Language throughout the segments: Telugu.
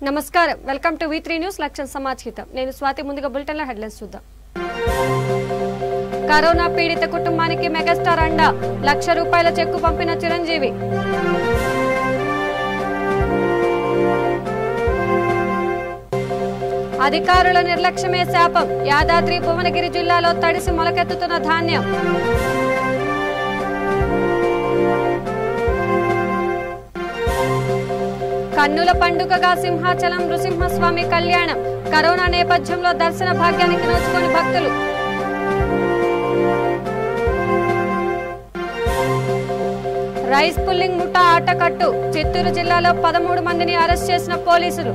నమస్కారం వెల్కమ్ టు V3 న్యూస్ లక్ష్యం సమాచారం నేను స్వాతి ముందుగా బులెటిన్ లో హెడ్లైన్స్ చూద్దాం కరోనా పీడిత కుటుంబానికి మెగాస్టార్ అండ ₹1,00,000 చెక్కు పంపిన చిరంజీవి అధికారుల నిర్లక్ష్యమే శాపం యాదాద్రి భువనగిరి జిల్లాలో తడిసి మొలకెత్తుతున్న ధాన్యం కన్నుల పండుగగా సింహాచలం నృసింహస్వామి కళ్యాణం కరోనా నేపథ్యంలో దర్శన భాగ్యానికి నోచుకొని భక్తులు రైస్ పుల్లింగ్ ముఠా ఆటకట్టు చిత్తూరు జిల్లాలో 13 మందిని అరెస్ట్ చేసిన పోలీసులు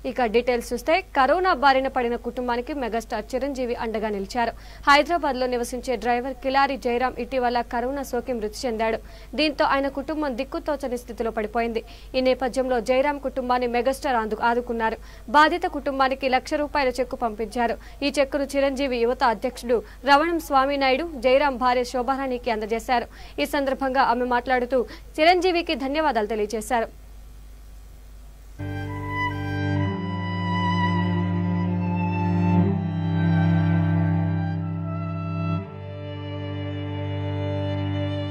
ఇక డీటెయిల్స్ చూస్తే కరోనా బారిన పడిన కుటుంబానికి మెగాస్టార్ చిరంజీవి అండగా నిలిచారు. హైదరాబాద్ లో నివసించే డ్రైవర్ కిలారి జయరాం ఇటీవల కరోనా సోకి మృతి చెందాడు. దీంతో ఆయన కుటుంబం దిక్కుతోచని స్థితిలో పడిపోయింది. ఈ నేపథ్యంలో జయరాం కుటుంబాన్ని మెగాస్టార్ ఆదుకున్నారు. బాధిత కుటుంబానికి ₹1,00,000 చెక్కు పంపించారు. ఈ చెక్కును చిరంజీవి యువత అధ్యక్షుడు రవణం స్వామినాయుడు జయరాం భార్య శోభారాణికి అందజేశారు. ఈ సందర్భంగా ఆమె మాట్లాడుతూ చిరంజీవికి ధన్యవాదాలు తెలియజేశారు.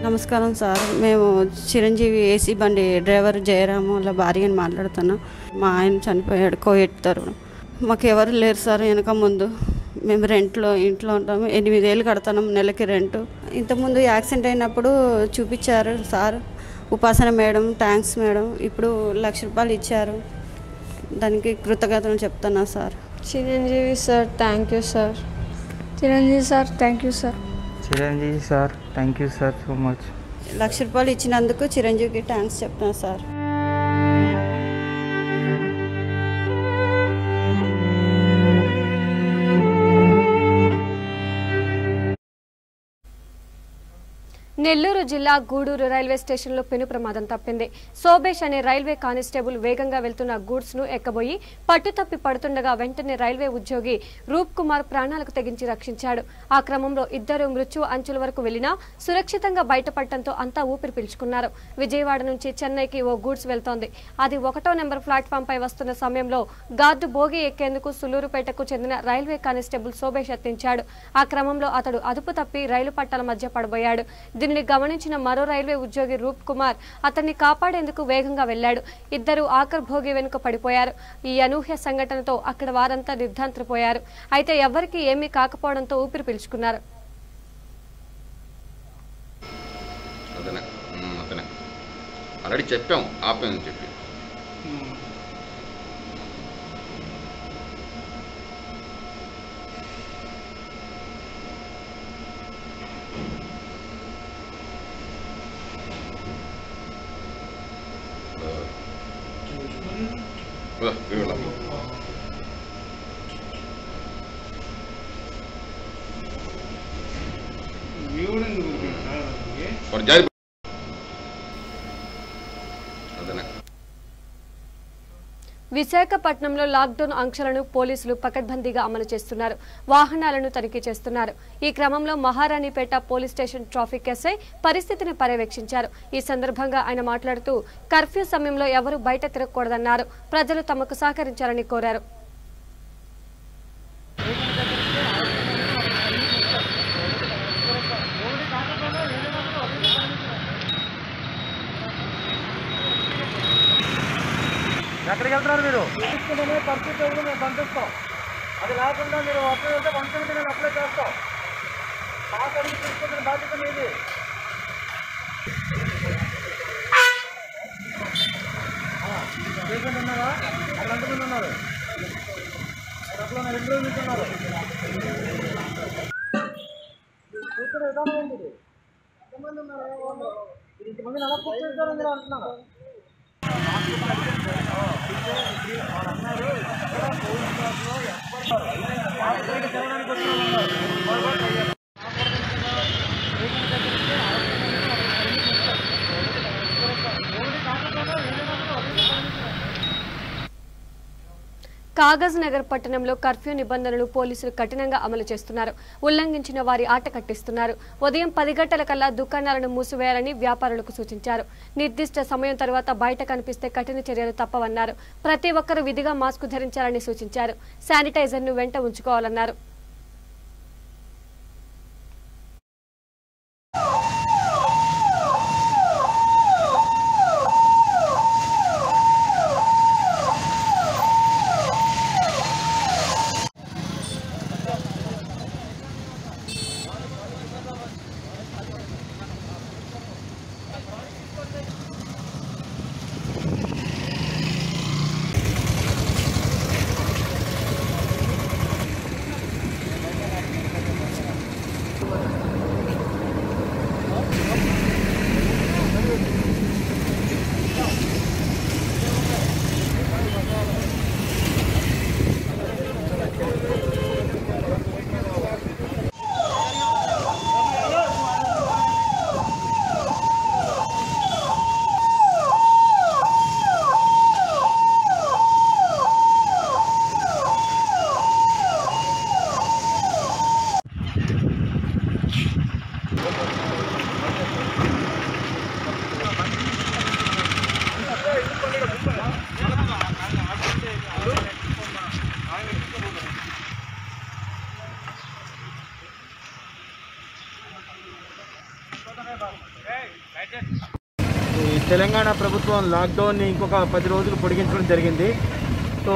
నమస్కారం సార్, మేము చిరంజీవి ఏసీ బండి డ్రైవర్ జయరాము వాళ్ళ భార్యని మాట్లాడుతున్నాం. మా ఆయన చనిపోయాడు కోవిడ్తో. మాకు ఎవరు లేరు సార్. వెనక ముందు మేము ఇంట్లో ఉంటాము. 8 ఏళ్ళు కడతాం నెలకి రెంటు. ఇంతకుముందు యాక్సిడెంట్ అయినప్పుడు చూపించారు సార్, ఉపాసన మేడం, థ్యాంక్స్ మేడం. ఇప్పుడు ₹1,00,000 ఇచ్చారు. దానికి కృతజ్ఞతలు చెప్తున్నా sir. Chiranjeevi sir thank you sir. Chiranjeevi sir thank you sir. Chiranjeevi sir thank you sir so much. ₹1,00,000 ఇచ్చినందుకు చిరంజీవికి థ్యాంక్స్ చెప్తున్నాను సార్. నెల్లూరు జిల్లా గూడూరు రైల్వే స్టేషన్లో పెను ప్రమాదం తప్పింది. సోబేష్ అనే రైల్వే కానిస్టేబుల్ వేగంగా వెళ్తున్న గూడ్స్ ను ఎక్కబోయి పట్టుతప్పి పడుతుండగా వెంటనే రైల్వే ఉద్యోగి రూప్ కుమార్ ప్రాణాలకు తెగించి రక్షించాడు. ఆ క్రమంలో ఇద్దరు మృత్యు అంచుల వరకు వెళ్లినా సురక్షితంగా బయటపడటంతో అంతా ఊపిరి పీల్చుకున్నారు. విజయవాడ నుంచి చెన్నైకి ఓ గూడ్స్ వెళ్తోంది. అది 1వ నెంబర్ ప్లాట్ఫామ్ పై వస్తున్న సమయంలో గార్డు బోగి ఎక్కేందుకు సులూరుపేటకు చెందిన రైల్వే కానిస్టేబుల్ సోబేష్ యత్నించాడు. ఆ క్రమంలో అతడు అదుపు తప్పి రైలు పట్టాల మధ్య పడబోయాడు. దీనిని గమనించిన మరో రైల్వే ఉద్యోగి రూప్ కుమార్ అతన్ని కాపాడేందుకు వేగంగా వెళ్లాడు. ఇద్దరు ఆఖర్ భోగి వెనుక పడిపోయారు. ఈ అనూహ్య సంఘటనతో అక్కడ వారంతా నిర్ధాంతపోయారు. అయితే ఎవరికీ ఏమీ కాకపోవడంతో ఊపిరి పీల్చుకున్నారు. విశాఖపట్నంలో లాక్డౌన్ ఆంక్షలను పోలీసులు పకడ్బందీగా అమలు చేస్తున్నారు. వాహనాలను తనిఖీ చేస్తున్నారు. ఈ క్రమంలో Maharanipeta police station traffic SI పరిస్థితిని పర్యవేక్షించారు. ఈ సందర్భంగా ఆయన మాట్లాడుతూ కర్ఫ్యూ సమయంలో ఎవరూ బయట తిరగకూడదన్నారు. ప్రజలు తమకు సహకరించాలని కోరారు. ఎక్కడికి వెళ్తున్నారు మీరు? పరిస్థితి మేము పంపిస్తాం. అది లేకుండా మీరు అప్లై చేస్తే పంపిణీ నేను అప్లై చేస్తాం. పాస్ అడిగి తీసుకుంటున్న బాధ్యత మీది. పేషెంట్ ఉన్నారా? అక్కడ ఎంతమంది ఉన్నారు? అక్కడ 2 రోజులు నుంచి ఉన్నారు. కూర్చునే విధానం ఏంటిది? ఎంతమంది ఉన్నారు? ఇంతమంది ఎలా కూర్చొని మీరు అంటున్నారు? కాగజ్ నగర్ పట్టణంలో కర్ఫ్యూ నిబంధనలు పోలీసులు కఠినంగా అమలు చేస్తున్నారు. ఉల్లంఘించిన వారి ఆట కట్టిస్తున్నారు. ఉదయం 10 గంటల కల్లా దుకాణాలను మూసివేయాలని వ్యాపారులకు సూచించారు. నిర్దిష్ట సమయం తర్వాత బయట కనిపిస్తే కఠిన చర్యలు తప్పవన్నారు. ప్రతి ఒక్కరూ విధిగా మాస్క్ ధరించాలని సూచించారు. శానిటైజర్ను వెంట ఉంచుకోవాలన్నారు. తెలంగాణ ప్రభుత్వం లాక్డౌన్ని ఇంకొక 10 రోజులు పొడిగించడం జరిగింది. సో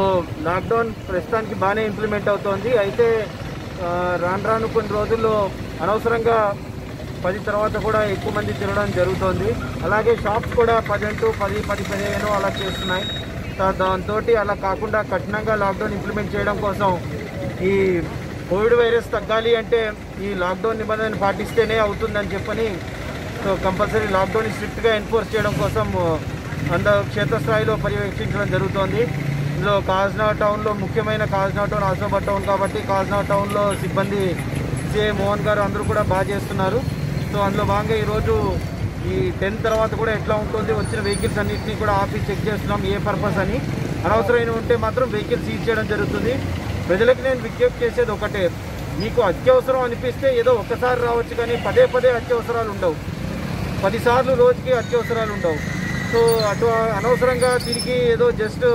లాక్డౌన్ ప్రస్తుతానికి బాగానే ఇంప్లిమెంట్ అవుతోంది. అయితే రాను కొన్ని రోజుల్లో అనవసరంగా 10 తర్వాత కూడా ఎక్కువ మంది తిరగడం జరుగుతోంది. అలాగే షాప్స్ కూడా 10 to 10, 15 అలా చేస్తున్నాయి. దాంతో అలా కాకుండా కఠినంగా లాక్డౌన్ ఇంప్లిమెంట్ చేయడం కోసం ఈ కోవిడ్ వైరస్ తగ్గాలి అంటే ఈ లాక్డౌన్ నిబంధనలు పాటిస్తేనే అవుతుందని చెప్పని సో కంపల్సరీ లాక్డౌన్ స్ట్రిక్ట్గా ఎన్ఫోర్స్ చేయడం కోసం క్షేత్రస్థాయిలో పర్యవేక్షించడం జరుగుతోంది. ఇందులో కాజ్నగర్ టౌన్లో ముఖ్యమైన కాజ్నగర్ టౌన్ ఆసిఫాబాద్ టౌన్ కాబట్టి కాజ్నగర్ టౌన్లో సిబ్బంది సిఐ మోహన్ గారు అందరూ కూడా బాగా చేస్తున్నారు. సో అందులో భాగంగా ఈరోజు ఈ 10 తర్వాత కూడా ఎట్లా ఉంటుంది, వచ్చిన వెహికల్స్ అన్నింటినీ కూడా ఆపి చెక్ చేస్తున్నాం ఏ పర్పస్ అని. అనవసరమైన ఉంటే మాత్రం వెహికల్ సీజ్ చేయడం జరుగుతుంది. ప్రజలకు నేను విజ్ఞప్తి చేసేది ఒకటే, మీకు అత్యవసరం అనిపిస్తే ఏదో ఒక్కసారి రావచ్చు, కానీ పదే అత్యవసరాలు ఉండవు. 10 సార్లు రోజుకి అత్యవసరాలు ఉండవు. సో అటు అనవసరంగా తిరిగి ఏదో జస్ట్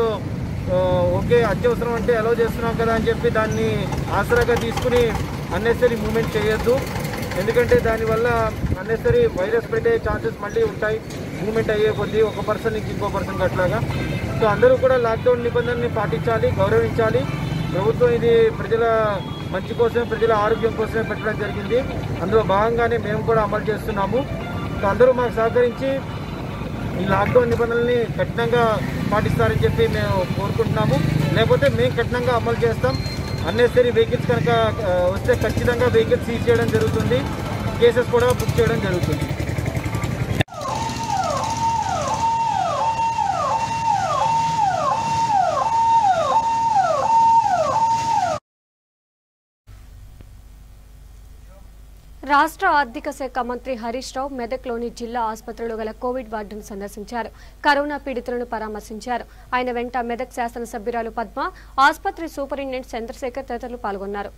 ఓకే అత్యవసరం అంటే అలౌ చేస్తున్నాం కదా అని చెప్పి దాన్ని ఆసరాగా తీసుకుని అన్నెసరీ మూవ్మెంట్ చేయొద్దు. ఎందుకంటే దానివల్ల అన్నెసరీ వైరస్ పెట్టే ఛాన్సెస్ మళ్ళీ ఉంటాయి. మూవ్మెంట్ అయ్యే కొద్దీ ఒక పర్సన్ నుంచి ఇంకో పర్సన్కి అట్లాగా. సో అందరూ కూడా లాక్డౌన్ నిబంధనల్ని పాటించాలి, గౌరవించాలి. ప్రభుత్వం ఇది ప్రజల మంచి కోసమే, ప్రజల ఆరోగ్యం కోసమే పెట్టడం జరిగింది. అందులో భాగంగానే మేము కూడా అమలు చేస్తున్నాము. సో అందరూ మాకు సహకరించి ఈ లాక్డౌన్ నిబంధనల్ని కఠినంగా పాటిస్తారని చెప్పి మేము కోరుకుంటున్నాము. లేకపోతే మేము కఠినంగా అమలు చేస్తాం. అన్నెసరీ వెహికల్స్ కనుక వస్తే ఖచ్చితంగా వెహికల్స్ సీజ్ చేయడం జరుగుతుంది. కేసెస్ కూడా బుక్ చేయడం జరుగుతుంది. రాష్ట్ర ఆర్థిక శాఖ మంత్రి హరీష్ రావు మెదక్లోని జిల్లా ఆసుపత్రిలో గల కోవిడ్ వార్డును సందర్శించారు. కరోనా పీడితులను పరామర్శించారు. ఆయన వెంట మెదక్ శాసనసభ్యురాలు పద్మ, ఆసుపత్రి సూపరింటెండెంట్ చంద్రశేఖర్ తదితరులు పాల్గొన్నారు.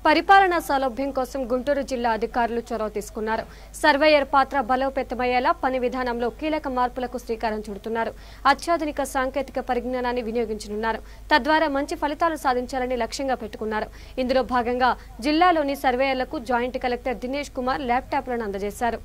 పరిపాలనా సౌలభ్యం కోసం గుంటూరు జిల్లా అధికారులు చొరవ తీసుకున్నారు. సర్వేయర్ పాత్ర బలోపేతమయ్యేలా పని విధానంలో కీలక మార్పులకు శ్రీకారం చుడుతున్నారు. అత్యాధునిక సాంకేతిక పరిజ్ఞానాన్ని వినియోగించనున్నారు. తద్వారా మంచి ఫలితాలు సాధించాలని లక్ష్యంగా పెట్టుకున్నారు. ఇందులో భాగంగా జిల్లాలోని సర్వేయర్లకు జాయింట్ కలెక్టర్ దినేష్ కుమార్ ల్యాప్టాప్లను అందజేశారు.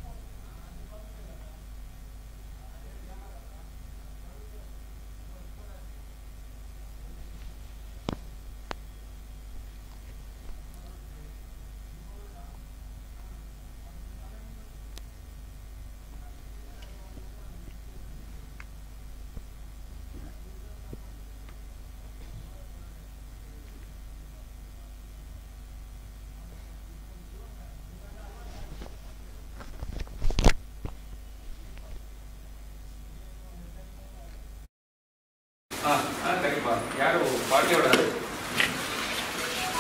ಯಾರು ಪಾರ್ಟಿ ಹೊಡೆದು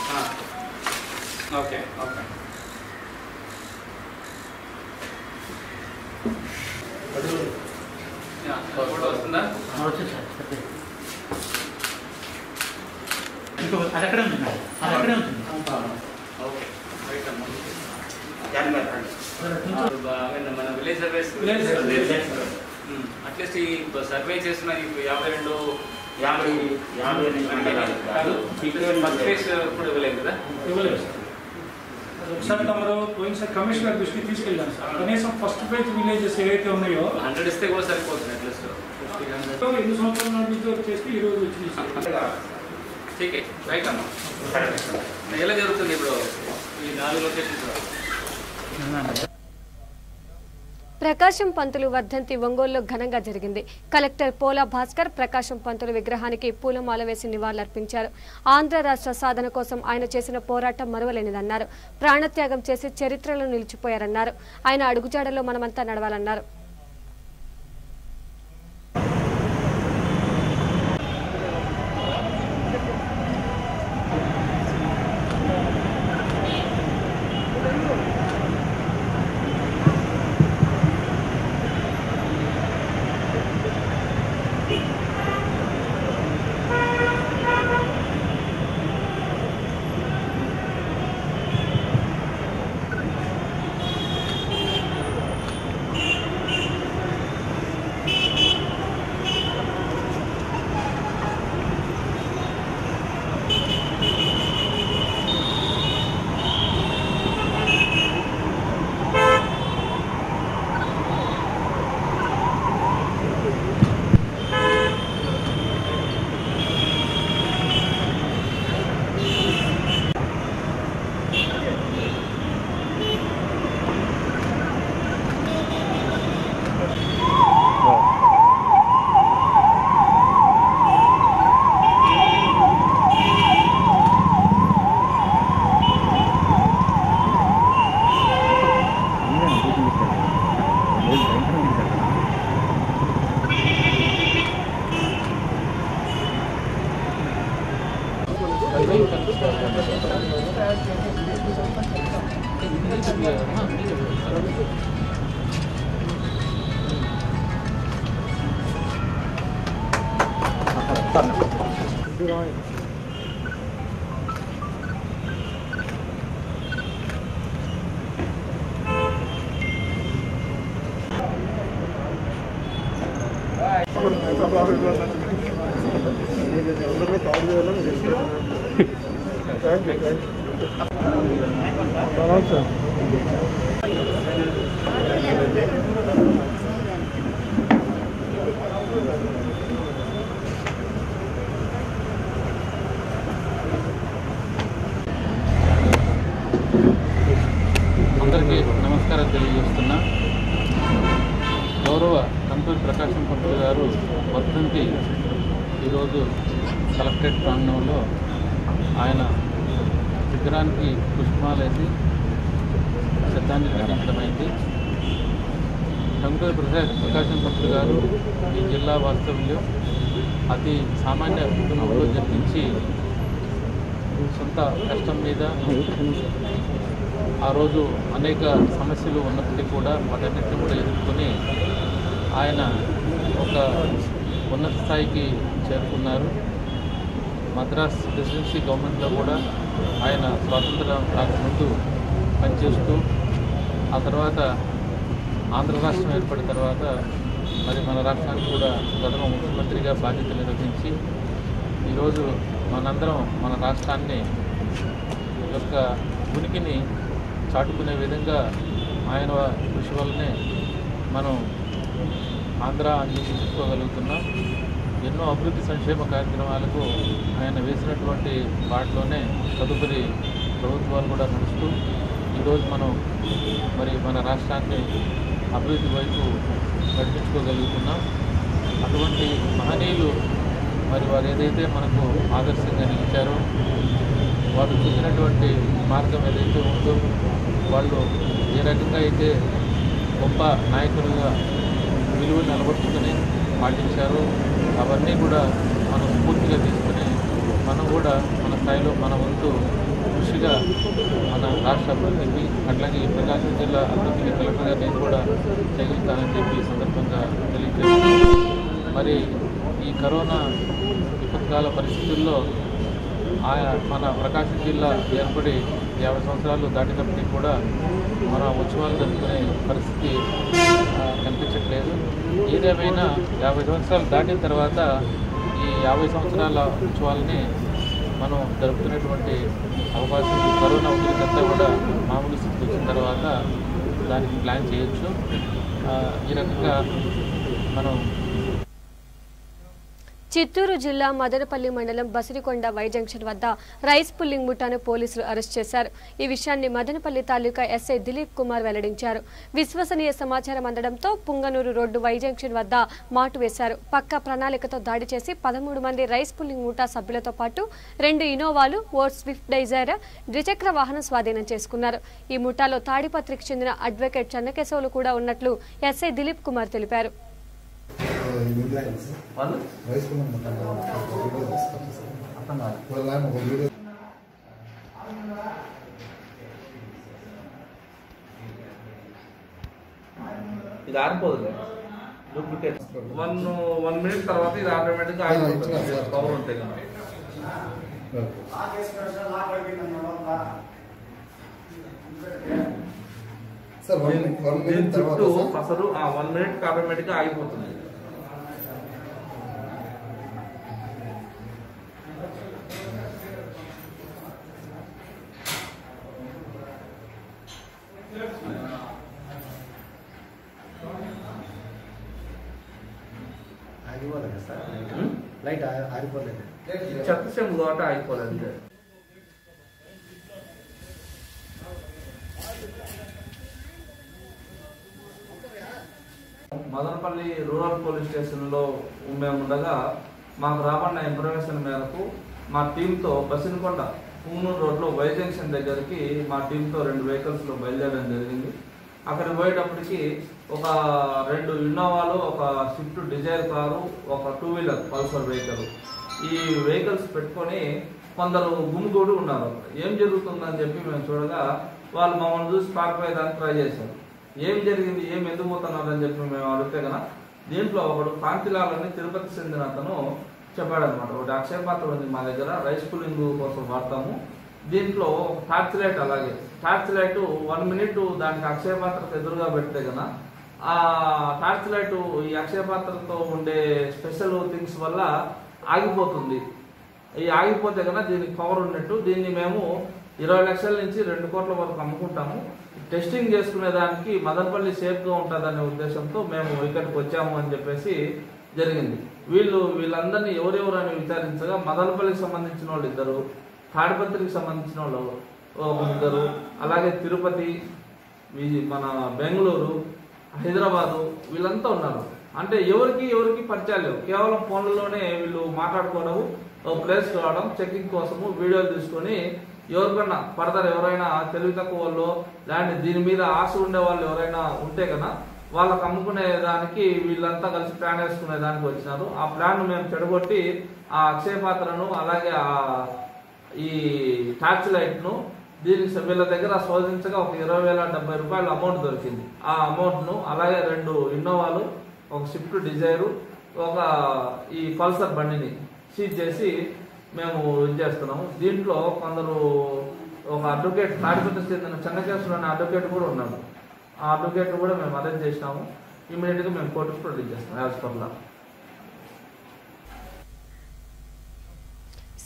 ಹಾಂ ಓಕೆ ಓಕೆ ఫోటో వస్తుందా? వచ్చింది సార్. ఇంకో అది అక్కడే ఉంది, అది అక్కడే ఉంటుంది. ఓకే రైట్ అమ్మా. మన విలేజ్ సర్వేస్ అట్లీస్ట్ ఈ సర్వే చేసిన 52 ఫస్ట్ ఫేజ్ ఇప్పుడు ఇవ్వలేదు కదా? ఇవ్వలేదు సార్. ఒకసారి తమరు పోయినసారి కమిషనర్ దృష్టికి తీసుకెళ్ళాను సార్. కనీసం ఫస్ట్ ఫేజ్ విలేజెస్ ఏవైతే ఉన్నాయో 100 ఇస్తే కూడా సరిపోతుంది అట్లీస్ట్. 2 సంవత్సరాల నుంచి చేస్తే ఈరోజు వచ్చింది సార్. ठीक है రైట్ అమ్మా. ఎలా జరుగుతుంది ఇప్పుడు ఈ 4 లొకేషన్స్? ప్రకాశం పంతులు వర్ధంతి ఒంగోలులో ఘనంగా జరిగింది. కలెక్టర్ పోలా భాస్కర్ ప్రకాశం పంతులు విగ్రహానికి పూలమాల వేసి నివాళులర్పించారు. ఆంధ్ర రాష్ట్ర సాధన కోసం ఆయన చేసిన పోరాటం మరువలేనిదన్నారు. ప్రాణత్యాగం చేసి చరిత్రలో నిలిచిపోయారన్నారు. ఆయన అడుగుజాడలో మనమంతా నడవాలన్నారు. అందరికీ నమస్కారం తెలియజేస్తున్నా. గౌరవ కంపూరి ప్రకాశం పంతులు గారు వర్ధంతి ఈరోజు కలెక్టరేట్ ప్రాంగణంలో ఆయన విగ్రహానికి పుష్పాలేసి శ్రద్ధాంజలి ఘటించడమైంది. కంపూరి ప్రకాశం పంతులు గారు ఈ జిల్లా వాస్తవ్యులు. అతి సామాన్య కుటుంబంలో జన్మించి సొంత కష్టం మీద ఆ రోజు అనేక సమస్యలు ఉన్నప్పటికీ కూడా వాటన్నిటిని కూడా ఎదుర్కొని ఆయన ఒక ఉన్నత స్థాయికి చేరుకున్నారు. మద్రాస్ ప్రెసిడెన్సీ గవర్నమెంట్లో కూడా ఆయన స్వాతంత్రం రాకముందు పనిచేస్తూ ఆ తర్వాత ఆంధ్ర రాష్ట్రం ఏర్పడిన తర్వాత మరి మన రాష్ట్రానికి కూడా ప్రథమ ముఖ్యమంత్రిగా బాధ్యతలు నిర్వహించి ఈరోజు మనందరం మన రాష్ట్రాన్ని యొక్క ఉనికిని చాటుకునే విధంగా ఆయన కృషి వల్లనే మనం ఆంధ్ర అని చెప్పుకోగలుగుతున్నాం. ఎన్నో అభివృద్ధి సంక్షేమ కార్యక్రమాలకు ఆయన వేసినటువంటి బాటలోనే తదుపరి ప్రభుత్వాలు కూడా నడుస్తూ ఈరోజు మనం మరి మన రాష్ట్రాన్ని అభివృద్ధి వైపు నడిపించుకోగలుగుతున్నాం. అటువంటి మహనీయులు మరి వారు ఏదైతే మనకు ఆదర్శంగా నిలిచారో వారు చూసినటువంటి మార్గం ఏదైతే ఉందో వాళ్ళు ఏ రకంగా అయితే గొప్ప నాయకులుగా విలువలు నిలబడుచుకొని పాటించారో అవన్నీ కూడా మనం స్ఫూర్తిగా తీసుకుని మనం కూడా మన స్థాయిలో మన వంతు కృషిగా మన రాష్ట్ర అభివృద్ధికి అట్లాగే ఈ ప్రకాశం జిల్లా అభివృద్ధికి కలెక్టర్గా నేను కూడా చేయగలుగుతానని చెప్పి ఈ సందర్భంగా తెలియజేస్తున్నాను. మరి ఈ కరోనా విపత్కాల పరిస్థితుల్లో మన ప్రకాశం జిల్లా ఏర్పడి 50 సంవత్సరాలు దాటినప్పటికీ కూడా మన ఉత్సవాలు జరుపుకునే పరిస్థితి కనిపించట్లేదు. ఏదేమైనా 50 సంవత్సరాలు దాటిన తర్వాత ఈ 50 సంవత్సరాల ఉత్సవాలని మనం జరుపుకునేటువంటి అవకాశం కరోనా ఉద్రిక్తత కూడా మామూలు స్థితికి వచ్చిన తర్వాత దానికి ప్లాన్ చేయొచ్చు. ఈ రకంగా మనం చిత్తూరు జిల్లా మదనపల్లి మండలం బసిరికొండ వై జంక్షన్ వద్ద రైస్ పుల్లింగ్ ముఠాను పోలీసులు అరెస్ట్ చేశారు. ఈ విషయాన్ని మదనపల్లి తాలూకా ఎస్ఐ దిలీప్ కుమార్ వెల్లడించారు. విశ్వసనీయ సమాచారం అందడంతో పుంగనూరు రోడ్డు వై జంక్షన్ వద్ద మాటు వేశారు. పక్కా ప్రణాళికతో దాడి చేసి 13 మంది రైస్ పుల్లింగ్ ముఠా సభ్యులతో పాటు 2 ఇనోవాలు, ఓ స్విఫ్ట్ డైజైర్ ద్విచక్ర వాహనం స్వాధీనం చేసుకున్నారు. ఈ ముఠాలో తాడిపత్రికి చెందిన అడ్వకేట్ చెన్నకేశవులు కూడా ఉన్నట్లు ఎస్ఐ దిలీప్ కుమార్ తెలిపారు. ఇది ఆరిపోదు డూప్లికేట్ 1 మినిట్ తర్వాత ఇది ఆటోమేటిక్ గా ఆగిపోతుంది పవర్ ఉంటే కనుక. చుట్టూ అసలు 1 మినిట్ ఆటోమేటిక్ గా ఆగిపోతుంది. లైట్ ఆరిపోలేదు, చెత్త చెంబు కాబట్టి ఆగిపోలేదు. మదనపల్లి రూరల్ పోలీస్ స్టేషన్లో మేము ఉండగా మాకు రాబడిన ఇన్ఫర్మేషన్ మేరకు మా టీంతో బసిరికొండ పుంగనూరు రోడ్లో వై జంక్షన్ దగ్గరికి మా టీంతో 2 వెహికల్స్లో బయలుదేరడం జరిగింది. అక్కడికి పోయేటప్పటికి ఒక 2 ఇన్నోవాలు, ఒక స్విఫ్ట్ డిజైర్ కారు, ఒక 2 వీలర్ పల్సర్ వెహికల్, ఈ వెహికల్స్ పెట్టుకొని కొందరు గుమిగూడి ఉన్నారు. ఏం జరుగుతుందని చెప్పి మేము చూడగా వాళ్ళు మమ్మల్ని చూసి పారిపోయేదానికి ట్రై చేశారు. ఏం జరిగింది, ఏం ఎందుకు పోతున్నారు అని చెప్పి మేము అడిగితే కనుక దీంట్లో ఒకడు కాంతిలాలని తిరుపతి చెందిన అతను చెప్పాడనమాట. ఒకటి అక్షయ పాత్ర ఉంది మా దగ్గర, రైస్ పుల్లింగ్ కోసం వాడతాము, దీంట్లో టార్చ్ లైట్, అలాగే టార్చ్ లైట్ 1 మినిట్ దానికి అక్షయ పాత్రకు ఎదురుగా పెడితే కనుక ఆ టార్చ్ లైట్ ఈ అక్షయ పాత్రతో ఉండే స్పెషల్ థింగ్స్ వల్ల ఆగిపోతుంది. ఈ ఆగిపోతే కనుక దీనికి పవర్ ఉన్నట్టు. దీన్ని మేము 20 లక్షల నుంచి 2 కోట్ల వరకు అమ్ముకుంటాము. టెస్టింగ్ చేసుకునే దానికి మదనపల్లి సేఫ్గా ఉంటుందనే ఉద్దేశంతో మేము ఇక్కడికి వచ్చాము అని చెప్పేసి జరిగింది. వీళ్ళందరినీ ఎవరెవరు అని విచారించగా మదనపల్లికి సంబంధించిన వాళ్ళు 2, తాడిపత్రికి సంబంధించిన వాళ్ళు 1, అలాగే తిరుపతి, మన బెంగళూరు, హైదరాబాదు వీళ్ళంతా ఉన్నారు. అంటే ఎవరికి పరిచయాలు లేవు, కేవలం ఫోన్లలోనే వీళ్ళు మాట్లాడుకోవడం, ప్లేస్ రావడం, చెకింగ్ కోసము వీడియోలు తీసుకొని ఎవరికన్నా ఫర్దర్ ఎవరైనా తెలివి తక్కువ వాళ్ళు లేదంటే దీని మీద ఆశ ఉండే వాళ్ళు ఎవరైనా ఉంటే కన్నా వాళ్ళకు అమ్ముకునే దానికి వీళ్ళంతా కలిసి ప్లాన్ వేసుకునే దానికి వచ్చినారు. ఆ ప్లాన్ మేము చెడగొట్టి ఆ అక్షయ పాత్రను అలాగే ఈ టార్చ్ లైట్ను దీనికి వీళ్ళ దగ్గర శోధించగా ఒక 20,070 రూపాయల అమౌంట్ దొరికింది. ఆ అమౌంట్ను అలాగే 2 ఇన్నోవాలు, ఒక స్విఫ్ట్ డిజైరు, ఒక ఈ పల్సర్ బండిని సీజ్ చేసి మేము ఇది చేస్తున్నాము. దీంట్లో కొందరు ఒక అడ్వకేట్ తాడిపత్రికి చెందిన చెన్నకేశ్వరం అడ్వకేట్ కూడా ఉన్నాడు. ఆ అడ్వకేట్ కూడా మేము అరెస్ట్ చేసినాము. ఇమీడియట్గా మేము కోర్టుకు ప్రొడ్యూస్ చేస్తాం as per law.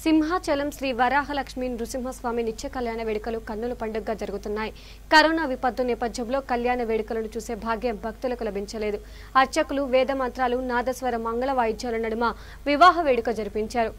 Simhachalam Sri Varahalakshmi Nrusimhaswamy నిత్య కళ్యాణ వేడుకలు కన్నుల పండుగగా జరుగుతున్నాయి. కరోనా విపత్తు నేపథ్యంలో కళ్యాణ వేడుకలను చూసే భాగ్యం భక్తులకు లభించలేదు. అర్చకులు వేద మంత్రాలు నాదస్వర మంగళ వాయిద్యాల నడుమ వివాహ వేడుక జరిపించారు.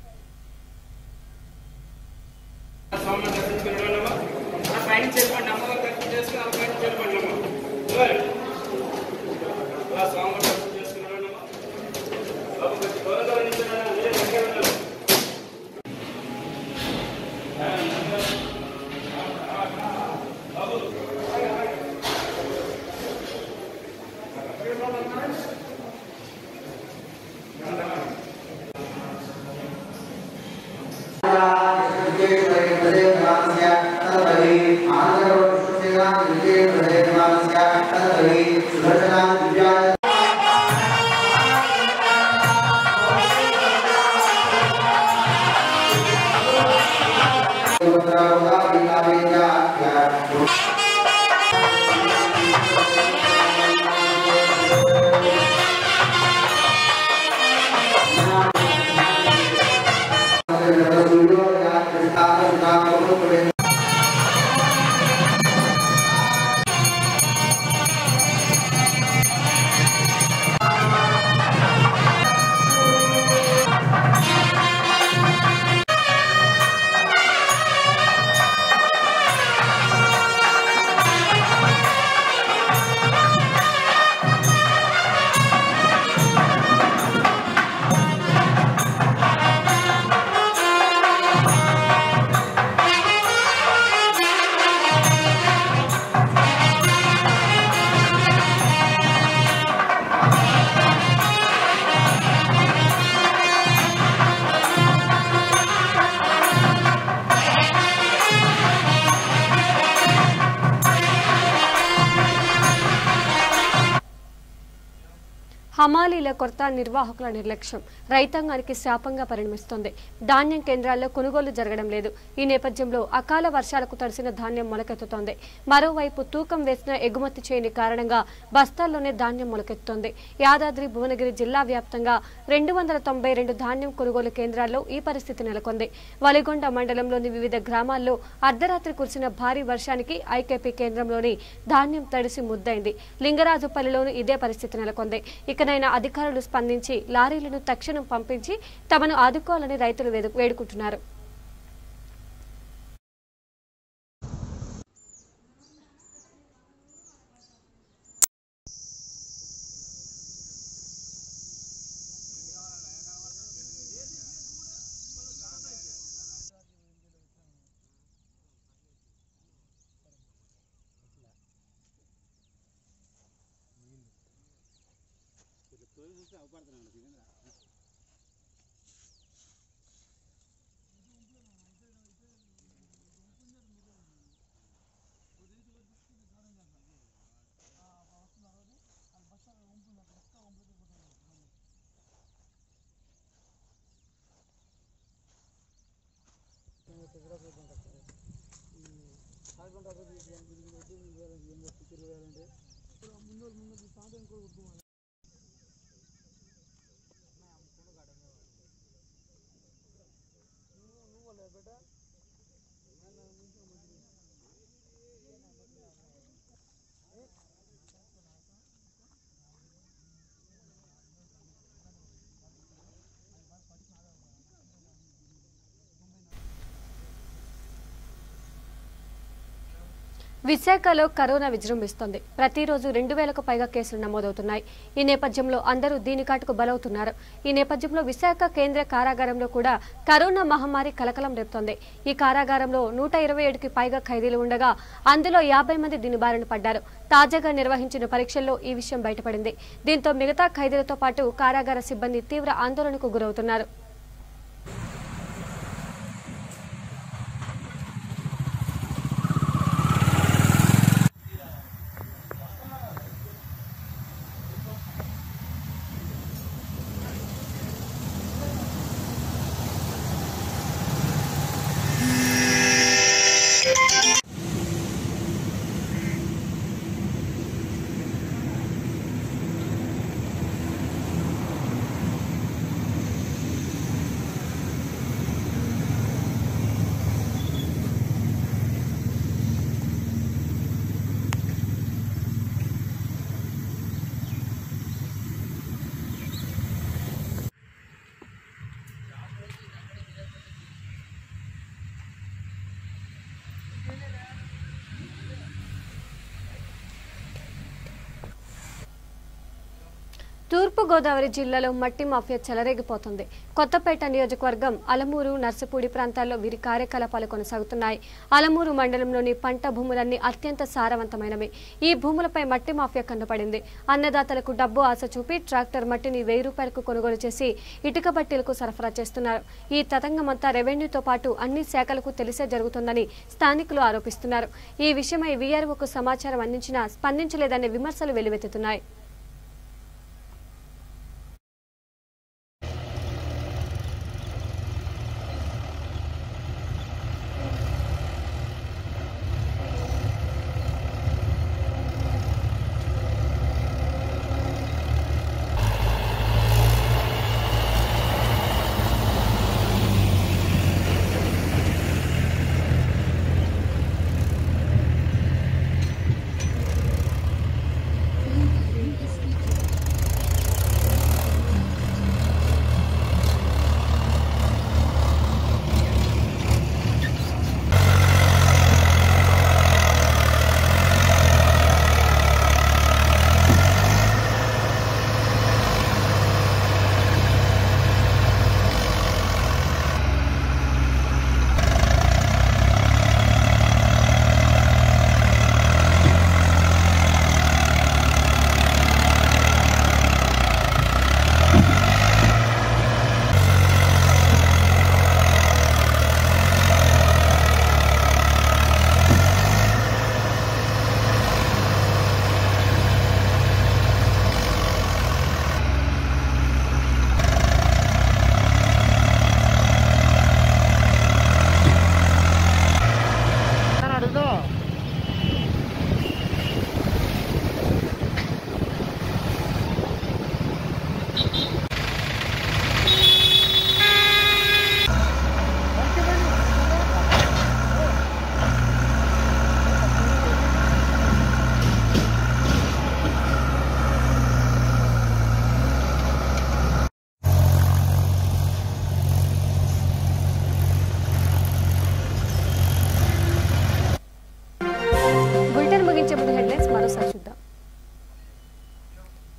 హమాలీల కొరత, నిర్వాహకుల నిర్లక్ష్యం రైతాంగానికి శాపంగా పరిణమిస్తోంది. ధాన్యం కేంద్రాల్లో కొనుగోలు జరగడం లేదు. ఈ నేపథ్యంలో అకాల వర్షాలకు తడిసిన ధాన్యం మొలకెత్తుతోంది. మరోవైపు తూకం వేసిన ఎగుమతి చేయని కారణంగా బస్తాల్లోనే ధాన్యం మొలకెత్తుతోంది. యాదాద్రి భువనగిరి జిల్లా వ్యాప్తంగా 292 ధాన్యం కొనుగోలు కేంద్రాల్లో ఈ పరిస్థితి నెలకొంది. వలిగొండ మండలంలోని వివిధ గ్రామాల్లో అర్ధరాత్రి కురిసిన భారీ వర్షానికి ఐకేపీ కేంద్రంలోని ధాన్యం తడిసి ముద్దైంది. లింగరాజుపల్లిలోనూ ఇదే పరిస్థితి నెలకొంది. ఇకనైనా అధికారులు స్పందించి లారీలను తక్షణం పంపించి తమను ఆదుకోవాలని రైతులు వేడుకుంటున్నారు. విశాఖలో కరోనా విజృంభిస్తోంది. ప్రతిరోజు 2000కు పైగా కేసులు నమోదవుతున్నాయి. ఈ నేపథ్యంలో అందరూ దీని కాటుకు బలవుతున్నారు. ఈ నేపథ్యంలో విశాఖ కేంద్ర కారాగారంలో కూడా కరోనా మహమ్మారి కలకలం రేపుతోంది. ఈ కారాగారంలో 127కి పైగా ఖైదీలు ఉండగా అందులో 50 మంది దీని బారిన పడ్డారు. తాజాగా నిర్వహించిన పరీక్షల్లో ఈ విషయం బయటపడింది. దీంతో మిగతా ఖైదీలతో పాటు కారాగార సిబ్బంది తీవ్ర ఆందోళనకు గురవుతున్నారు. తూర్పుగోదావరి జిల్లాలో మట్టి మాఫియా చెలరేగిపోతుంది. కొత్తపేట నియోజకవర్గం అలమూరు, నర్సపూడి ప్రాంతాల్లో వీరి కార్యకలాపాలు కొనసాగుతున్నాయి. అలమూరు మండలంలోని పంట భూములన్నీ అత్యంత సారవంతమైనవి. ఈ భూములపై మట్టి మాఫియా కన్నుపడింది. అన్నదాతలకు డబ్బు ఆశ చూపి ట్రాక్టర్ మట్టిని 1000 రూపాయలకు కొనుగోలు చేసి ఇటుక బట్టీలకు సరఫరా చేస్తున్నారు. ఈ తతంగమంతా రెవెన్యూతో పాటు అన్ని శాఖలకు తెలిసే జరుగుతుందని స్థానికులు ఆరోపిస్తున్నారు. ఈ విషయమై వీఆర్ఓకు సమాచారం అందించినా స్పందించలేదనే విమర్శలు వెల్లువెత్తుతున్నాయి.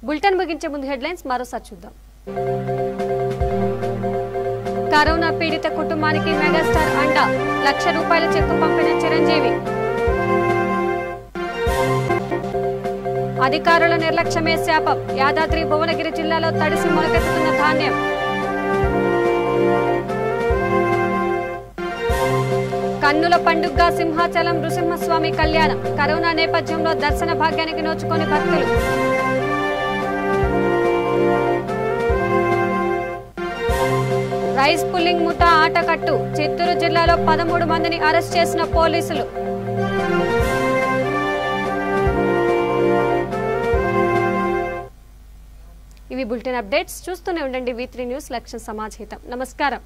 బులెటిన్ ముగించే ముందు హెడ్లైన్స్ మరోసారి చూద్దాం. కరోనా పీడిత కుటుంబానికి మెగాస్టార్ అండా, 1,00,000 రూపాయల చెక్కు పంపిన చిరంజీవి. అధికారుల నిర్లక్ష్యమే శాపం, యాదాద్రి భువనగిరి జిల్లాలో తడిసి మొలకెత్తుతున్న ధాన్యం. కన్నుల పండుగగా సింహాచలం నృసింహస్వామి కళ్యాణం, కరోనా నేపథ్యంలో దర్శన భాగ్యానికి నోచుకొని భక్తులు. రైస్ పుల్లింగ్ ముఠా ఆటకట్టు, చిత్తూరు జిల్లాలో 13 మందిని అరెస్ట్ చేసిన పోలీసులు. ఇవి బులెటిన్ అప్డేట్స్. చూస్తూనే ఉండండి V3 న్యూస్, లక్ష్యం సమాజ్ హితం. నమస్కారం.